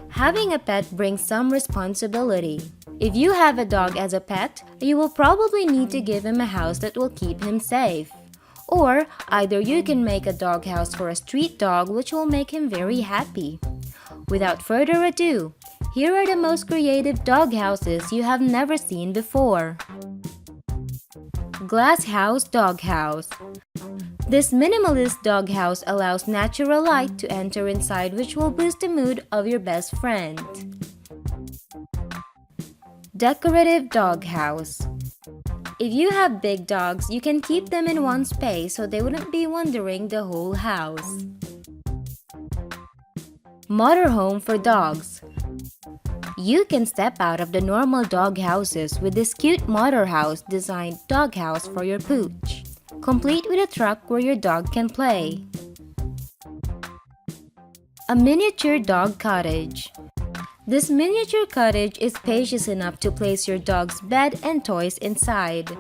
Having a pet brings some responsibility. If you have a dog as a pet, you will probably need to give him a house that will keep him safe. Or either you can make a dog house for a street dog which will make him very happy. Without further ado, here are the most creative dog houses you have never seen before. Glass House Dog House. This minimalist dog house allows natural light to enter inside, which will boost the mood of your best friend. Decorative Dog House. If you have big dogs, you can keep them in one space so they wouldn't be wandering the whole house. Motorhome for dogs. You can step out of the normal dog houses with this cute motor house designed dog house for your pooch, complete with a truck where your dog can play. A miniature dog cottage. This miniature cottage is spacious enough to place your dog's bed and toys inside.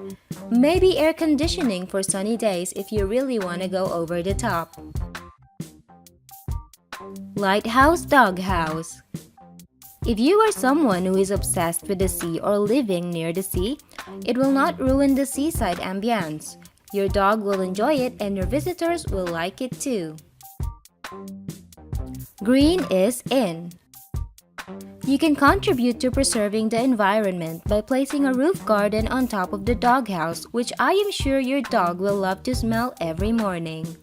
Maybe air conditioning for sunny days if you really want to go over the top. Lighthouse Dog House. If you are someone who is obsessed with the sea or living near the sea, it will not ruin the seaside ambience. Your dog will enjoy it and your visitors will like it too. Green is in. You can contribute to preserving the environment by placing a roof garden on top of the doghouse, which I am sure your dog will love to smell every morning.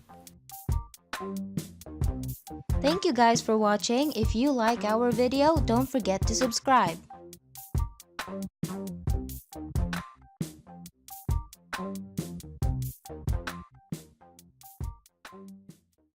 Thank you guys for watching. If you like our video, don't forget to subscribe.